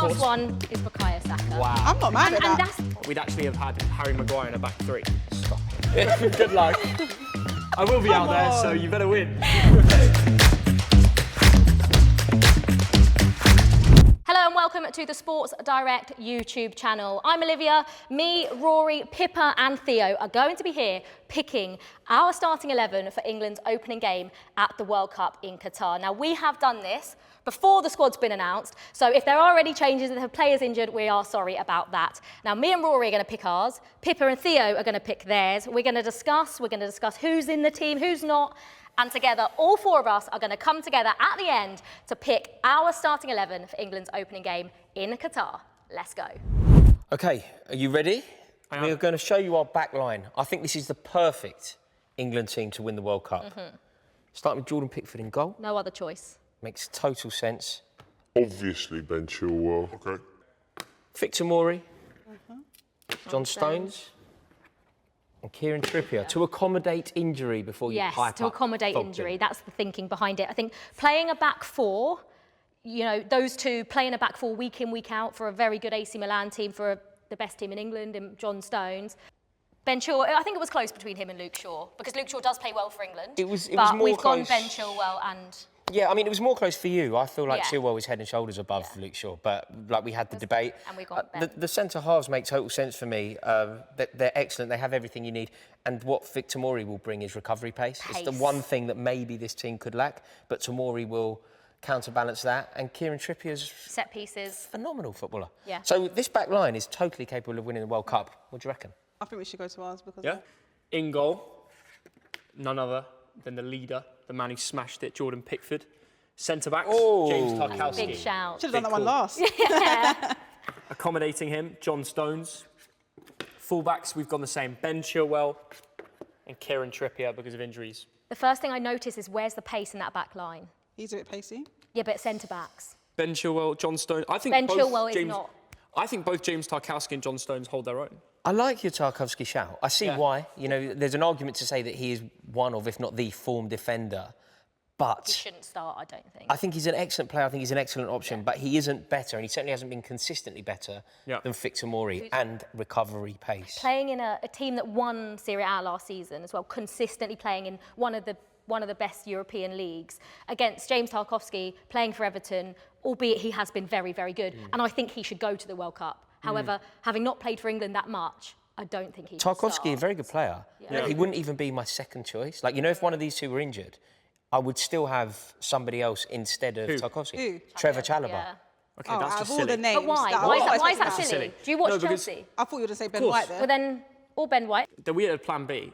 last one is Bukayo Saka. Wow. I'm not mad at And that. We'd actually have had Harry Maguire in a back three. Stop it. Good luck. I will be out there, so you better win. Hello and welcome to the Sports Direct YouTube channel. I'm Olivia. Me, Rory, Pippa and Theo are going to be here picking our starting 11 for England's opening game at the World Cup in Qatar. Now, we have done this before the squad's been announced, so if there are any changes and the players injured, we are sorry about that. Now, me and Rory are going to pick ours. Pippa and Theo are going to pick theirs. We're going to discuss who's in the team, who's not. And together, all four of us are going to come together at the end to pick our starting 11 for England's opening game in Qatar. Let's go. Okay, are you ready? We're going to show you our back line. I think this is the perfect England team to win the World Cup. Starting with Jordan Pickford in goal. No other choice. Makes total sense. Obviously, Ben Chilwell. Okay. Victor Mori. John Stones. And Kieran Trippier, to accommodate injury before you hype up. Yes, to accommodate Thogden. injury. That's the thinking behind it. I think playing a back four, you know, those two playing a back four week in, week out for a very good AC Milan team, for the best team in England, in John Stones. Ben Chilwell, I think it was close between him and Luke Shaw, because Luke Shaw does play well for England. It was but more we've close. gone Ben Chilwell and... Yeah, I mean, it was more close for you. I feel like Yeah. Chilwell was head and shoulders above Luke Shaw, but like we had the debate. And we got Ben. The centre halves make total sense for me. They're excellent. They have everything you need. And what Victor Mori will bring is recovery pace. It's the one thing that maybe this team could lack, but Tomori will counterbalance that. And Kieran Trippier's Set pieces. phenomenal footballer. Yeah. So this back line is totally capable of winning the World Cup. What do you reckon? I think we should go to ours because... Yeah. In goal, none other than the leader, the man who smashed it, Jordan Pickford. Centre-backs, James Tarkowski. Big shout. Should have done that one last. Accommodating him, John Stones. Full-backs, we've gone the same. Ben Chilwell and Kieran Trippier because of injuries. The first thing I notice is where's the pace in that back line? He's a bit pacey. Yeah, but centre-backs. Ben Chilwell, John Stones. I think Ben both Chilwell is James, not. I think both James Tarkowski and John Stones hold their own. I like your Tarkowski shout. I see why. You know, there's an argument to say that he is one of, if not the form defender. But He shouldn't start, I don't think. I think he's an excellent player. I think he's an excellent option, but he isn't better, and he certainly hasn't been consistently better than Victor Mori and recovery pace. Playing in a team that won Serie A last season as well, consistently playing in one of the best European leagues against James Tarkowski, playing for Everton, albeit he has been very, very good. And I think he should go to the World Cup. However, having not played for England that much, I don't think he should Tarkowski, start. a very good player. Yeah. He wouldn't even be my second choice. Like, you know, if one of these two were injured, I would still have somebody else instead of Tarkowski. Who? Trevor Chalobah. Yeah. Okay, Oh, that's out just of all the silly. names... But why? that- Why is that That's silly? Do you watch No, because- Chelsea? I thought you were going to say Ben course. White there. Well then, or Ben White. Then we had plan B,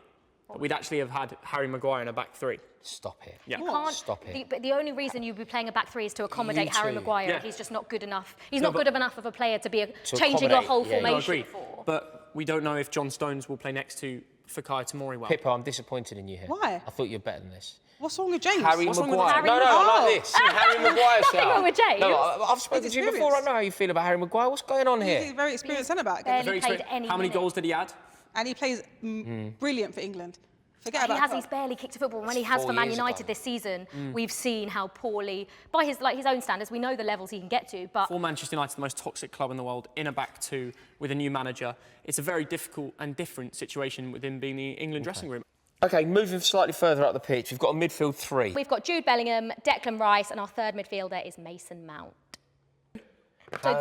but we'd actually have had Harry Maguire in a back three. Stop it. Yeah. Can't, Stop it. But the only reason you'd be playing a back three is to accommodate You Harry too. Maguire. Yeah. He's just not good enough. He's No, not good but- enough of a player to be changing your accommodate, whole yeah, yeah. No, formation agreed. for. But we don't know if John Stones will play next to Fikayo Tomori well. Pippa, I'm disappointed in you here. Why? I thought you were better than this. What's wrong with James? Harry What's wrong with Maguire. Harry no, Maguire? I like this. Harry Maguire Nothing wrong with James. No, I've spoken to you experience. before. I know how you feel about Harry Maguire. What's going on He's a here? very experienced centre-back. barely Very played experienced. any How many minutes. goals did he add? And he plays brilliant for England. Forget He about has. that. He's barely kicked a football. When he has 4 for Man years United ago. this season, we've seen how poorly, by his own standards, we know the levels he can get to. But For Manchester United, the most toxic club in the world, in a back two with a new manager. It's a very difficult and different situation within being the England dressing room. Okay, moving slightly further up the pitch, we've got a midfield three. we've got Jude Bellingham, Declan Rice, and our third midfielder is Mason Mount. So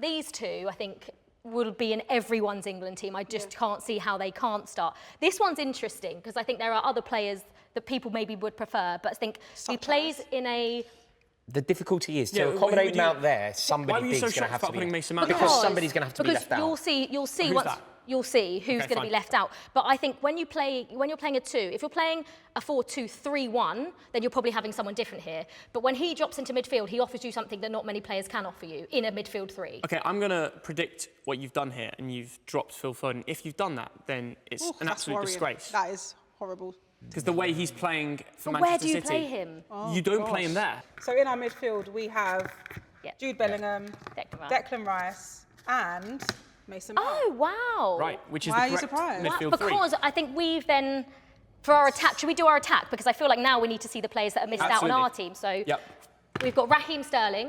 these two, I think, will be in everyone's England team. I just can't see how they can't start. This one's interesting because I think there are other players that people maybe would prefer, but I think he plays in a... The difficulty is to Yeah, accommodate why Mount there, why somebody were you big's so going to shocked have about to be putting Mason Mount in? because somebody's going to have to be left out. You'll see Who's once that? you'll see who's Okay, going to be fine. left out. But I think when you're playing a two, if you're playing a 4-2-3-1, then you're probably having someone different here. But when he drops into midfield, he offers you something that not many players can offer you in a midfield three. Okay, I'm going to predict what you've done here, and you've dropped Phil Foden. If you've done that, then it's an That's absolute worrying. disgrace. That is horrible. Because the way he's playing for But Manchester where do you City, play him? you don't play him there. So in our midfield, we have Yeah. Jude Bellingham, Declan Rice, and Mason Mount. Oh, wow. Right, which is Why are the you correct surprised? midfield three. Because I think we've then, for our attack, should we do our attack? Because I feel like now we need to see the players that are missed out on Absolutely. our team. So Yep. we've got Raheem Sterling.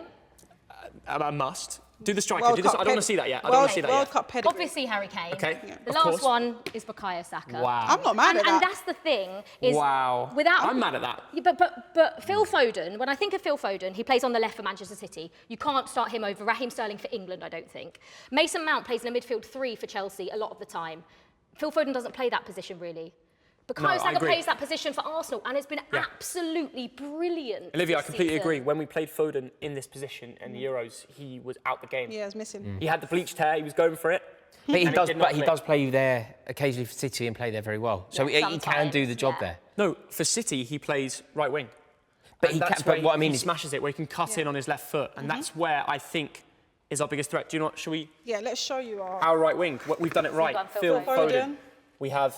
A must. Do the striker. World Do this. I Cup don't want to see that yet. I don't want to see that World yet. Cup pedigree. Obviously Harry Kane. Okay, The of last course. one is Bukayo Saka. Wow. I'm not mad at that. And that's the thing. Is Wow. Without, I'm mad at that. Yeah, but Phil Foden, when I think of Phil Foden, he plays on the left for Manchester City. You can't start him over Raheem Sterling for England, I don't think. Mason Mount plays in a midfield 3 for Chelsea a lot of the time. Phil Foden doesn't play that position really. Bukayo Saka agree. plays that position for Arsenal and it's been absolutely brilliant. Olivia, I this completely season. agree. When we played Foden in this position in the Euros, he was out the game. Yeah, it's missing. He had the bleached hair. He was going for it. But he And does. did not But he click. does play there occasionally for City and play there very well. So Yeah, he can do the sometimes, job yeah. there. No, for City, he plays right wing. But And he that's can. But where what I mean he is, smashes it, where he can cut in on his left foot, and that's where I think is our biggest threat. Do you know what? Shall we? Yeah, let's show you Our right wing. We've done it right. gone Phil Phil Foden. We have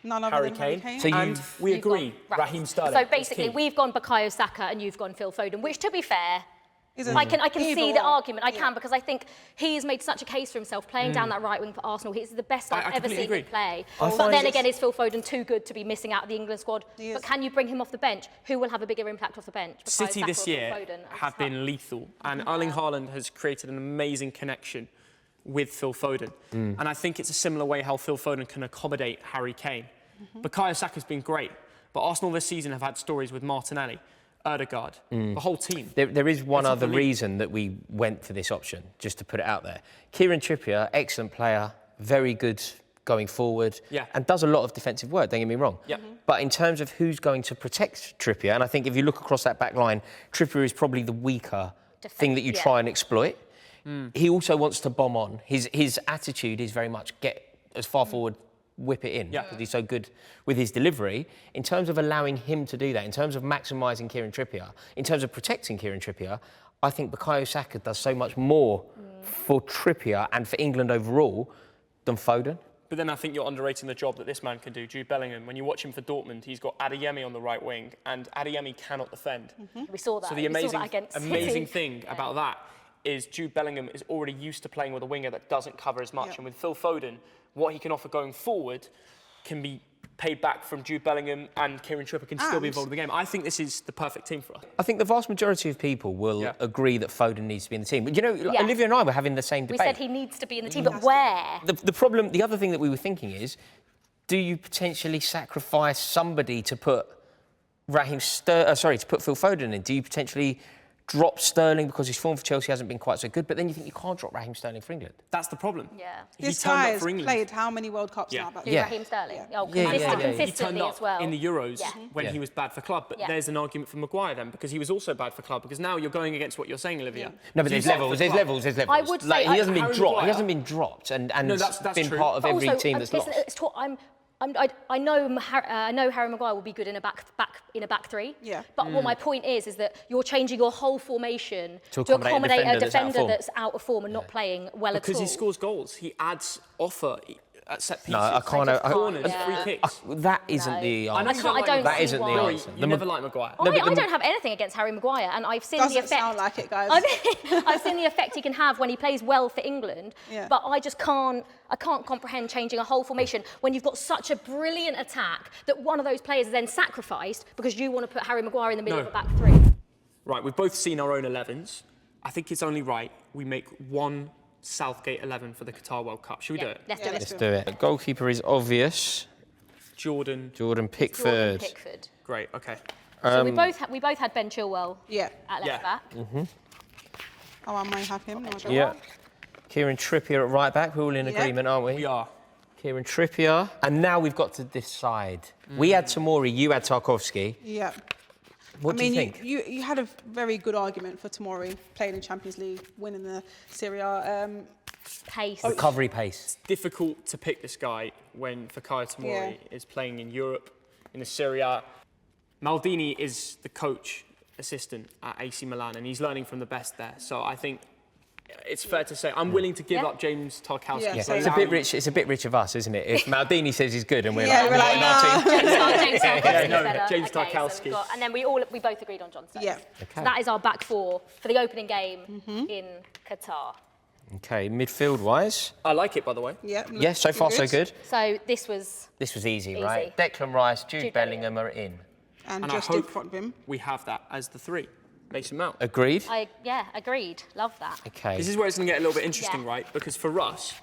none other Harry than Harry Kane. Kane. So you- And we You've gone agree, Raheem Sterling. So is basically, key. we've gone Bukayo Saka and you've gone Phil Foden, which, to be fair, Isn't I can either see the or. argument. I Yeah. can, because I think he's made such a case for himself playing down that right wing for Arsenal. He's the best I I've ever completely seen agree. him play. I But find then it's- again, is Phil Foden too good to be missing out of the England squad? He But is. can you bring him off the bench? Who will have a bigger impact off the bench? Bukayo City Saka this or Phil year Foden? have been lethal, and Erling Haaland has created an amazing connection with Phil Foden. And I think it's a similar way how Phil Foden can accommodate Harry Kane. Bukayo Saka's been great, but Arsenal this season have had stories with Martinelli, Ødegaard, the whole team. there is one It's other unbelievable. reason that we went for this option, just to put it out there. Kieran Trippier, excellent player, very good going forward, Yeah. and does a lot of defensive work, don't get me wrong. Yeah. But in terms of who's going to protect Trippier, and I think if you look across that back line, Trippier is probably the weaker thing that you try and exploit. He also wants to bomb on. His attitude is very much get as far forward, whip it in, because he's so good with his delivery. In terms of allowing him to do that, in terms of maximising Kieran Trippier, in terms of protecting Kieran Trippier, I think Bukayo Saka does so much more for Trippier and for England overall than Foden. But then I think you're underrating the job that this man can do, Jude Bellingham. When you watch him for Dortmund, he's got Adeyemi on the right wing, and Adeyemi cannot defend. We saw that. So the We saw that amazing, against amazing City. thing about that is Jude Bellingham is already used to playing with a winger that doesn't cover as much. And with Phil Foden, what he can offer going forward can be paid back from Jude Bellingham, and Kieran Trippier can still be involved in the game. I think this is the perfect team for us. I think the vast majority of people will agree that Foden needs to be in the team. But you know, Yeah. Olivia and I were having the same We debate. said he needs to be in the team, but where? The problem, the other thing that we were thinking is, do you potentially sacrifice somebody to put to put Phil Foden in? Do you potentially drop Sterling because his form for Chelsea hasn't been quite so good? But then you think you can't drop Raheem Sterling for England. That's the problem. Yeah. He This turned guy up has for England. played how many World Cups now? But Yeah. Raheem Sterling. Yeah. Oh, Yeah, consistently He turned up as well. in the Euros Yeah. when Yeah. he was bad for club. But Yeah. there's an argument for Maguire then, because he was also bad for club. Because now you're going against what you're saying, Olivia. No, but He's there's bad for levels, there's club. levels, there's levels. I would say like, he hasn't been Harry dropped. He Maguire- hasn't been dropped and No, that's been true. part of every Also, team that's listen, lost. I know Harry Maguire will be good in a back three. Yeah. But what my point is that you're changing your whole formation To accommodate a defender that's out of form and not playing well at all. Because he scores goals. He adds offer at set pieces. No, I can't. Corners, Yeah. free kicks. That isn't No. the I know answer. you don't like don't That see isn't the why. Rory, answer. you never like Maguire. I don't have anything against Harry Maguire, and I've seen the Doesn't effect. sound like it, guys. I've seen the effect he can have when he plays well for England, Yeah. but I just can't comprehend changing a whole formation when you've got such a brilliant attack that one of those players is then sacrificed because you want to put Harry Maguire in the middle No. of a back three. Right, we've both seen our own 11s. I think it's only right we make one Southgate 11 for the Qatar World Cup. Should we do it? Let's Yeah, do it. let's Let's do it. The goalkeeper is obvious. Jordan. Jordan Pickford. Pickford. Great, okay. So we both had Ben Chilwell Yeah. at left Yeah. back. Oh, I may have him. No, I don't. Yeah. Kieran Trippier at right back. We're all in Yeah. agreement, aren't we? We are. Kieran Trippier. And now we've got to decide. We had Tomori, you had Tarkowski. Yeah. What do you think? You had a very good argument for Tomori playing in Champions League, winning the Serie A. Pace. Recovery pace. Difficult to pick this guy when Fikayo Tomori is playing in Europe, in the Serie A. Maldini is the coach assistant at AC Milan, and he's learning from the best there. So I think it's fair to say I'm willing to give Yeah. up James Tarkowski. Yeah, Yeah. so It's a allow bit you- rich. It's a bit rich of us, isn't it? If Maldini says he's good and we're Yeah, like, we're like, "Not in our no." team." James Tarkowski's no, better. James Okay, so Tarkowski. we've got- and then we both agreed on John Stones. Yeah. So that is our back four for the opening game in Qatar. Okay, midfield-wise. I like it, by the way. Yeah. Yes, so far so good. So this was This was easy, Easy. right? Declan Rice, Jude Jude Bellingham are in. And And I just in hope front of him. we have that as the three. Mason Mount. Agreed? Yeah, agreed. Love that. Okay. This is where it's going to get a little bit interesting, Yeah. right? Because for us,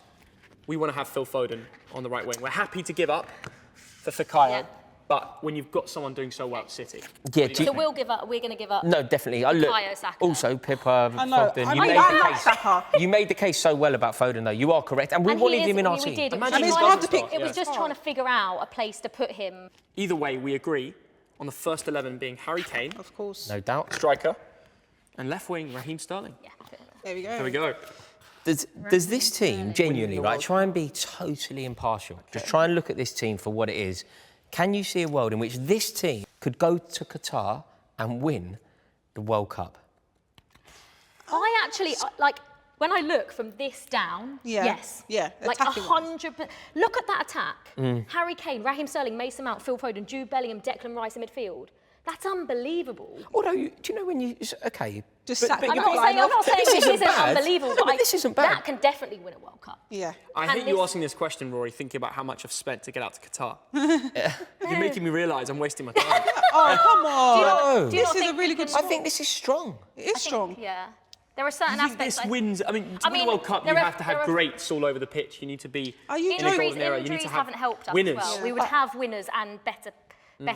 we want to have Phil Foden on the right wing. We're happy to give up for Fikayo, Yeah. but when you've got someone doing so well at City. Yeah, So we're going to give up. No, definitely. I look. Fikayo, Saka. Also, Pippa, I know. Thogden, I you mean, made I the like case. Saka. You made the case so well about Foden, though. You are correct, and we And wanted he is- him in our we team. did. It was Imagine just he's trying hard to to pick. It was Yeah. just trying to figure out a place to put him. Either way, we agree on the first 11 being Harry Kane, Of course. No doubt. striker, and left wing Raheem Sterling. Yeah. There we go. There we go. Does this team, genuinely, right, try and be totally impartial. Just try and look at this team for what it is. Can you see a world in which this team could go to Qatar and win the World Cup? I actually like when I look from this down. Yeah. Yes. Yeah, Like attacking 100%. Look at that attack. Harry Kane, Raheem Sterling, Mason Mount, Phil Foden, Jude Bellingham, Declan Rice in midfield. That's unbelievable. Although, do you know when you... Okay. Just sack I'm you not saying This this isn't isn't bad. unbelievable, No, but but this isn't bad. That can definitely win a World Cup. Yeah. I And hate you this- asking this question, Rory, thinking about how much I've spent to get out to Qatar. You're making me realise I'm wasting my time. Oh, come on. Do you This not is a think really we good can- score. I think this is strong. It is strong. Yeah. There are certain I think aspects. this wins. I mean, to win mean, a World Cup, you there are- have to have there are- greats all over the pitch. You need to be Are you in a joking? golden era. You need Injuries to have haven't helped us winners. as well. We would have winners and better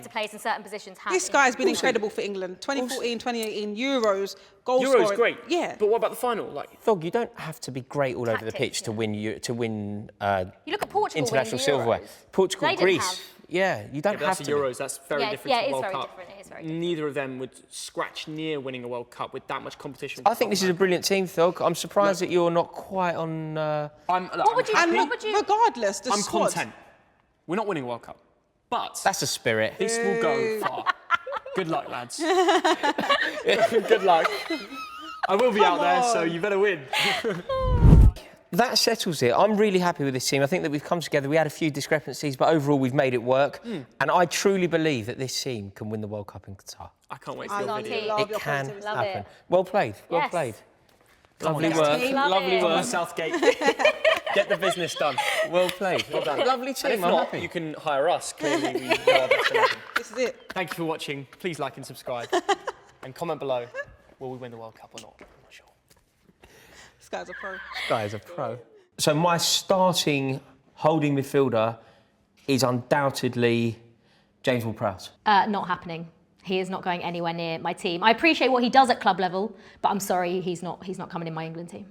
players in certain positions. Have This guy's been injuries. incredible for England. 2014, 2018 Euros, goal Euros scoring. great. Yeah. But what about the final? Like, Thog, you don't have to be great all over the Tactics, pitch to yeah. win You look at Portugal international winning the silverware. Euros. Portugal, They didn't Greece. have- Yeah, you don't but have that's to. the be. Euros. That's very Yeah, different yeah, to it the is World very Cup. different. It is very different. Neither of them would scratch near winning a World Cup with that much competition. I think this is a brilliant team, Thog. I'm surprised that you're not quite on... I'm would you- happy. what would you- Regardless, the I'm squad. content. We're not winning a World Cup, but That's a spirit. this will go far. Good luck, lads. Good luck. I will be out there, so you better win. That settles it. I'm really happy with this team. I think that we've come together. We had a few discrepancies, but overall we've made it work. And I truly believe that this team can win the World Cup in Qatar. I can't wait for I your love video. it. Love It your can positivity. Love happen. it. Well played. Well Yes. played. Come on, Lovely guys. work. Love Lovely it. Come on, work. Southgate. Get the business done. Well played. Well done. Lovely And team. if I'm not, happy. you can hire us. Clearly, we know our best 11. This is it. Thank you for watching. Please like and subscribe. And comment below, will we win the World Cup or not? I'm not sure. This guy's a pro. Guy's a pro. So my starting holding midfielder is undoubtedly James Ward-Prowse. Not happening. He is not going anywhere near my team. I appreciate what he does at club level, but I'm sorry, he's not coming in my England team.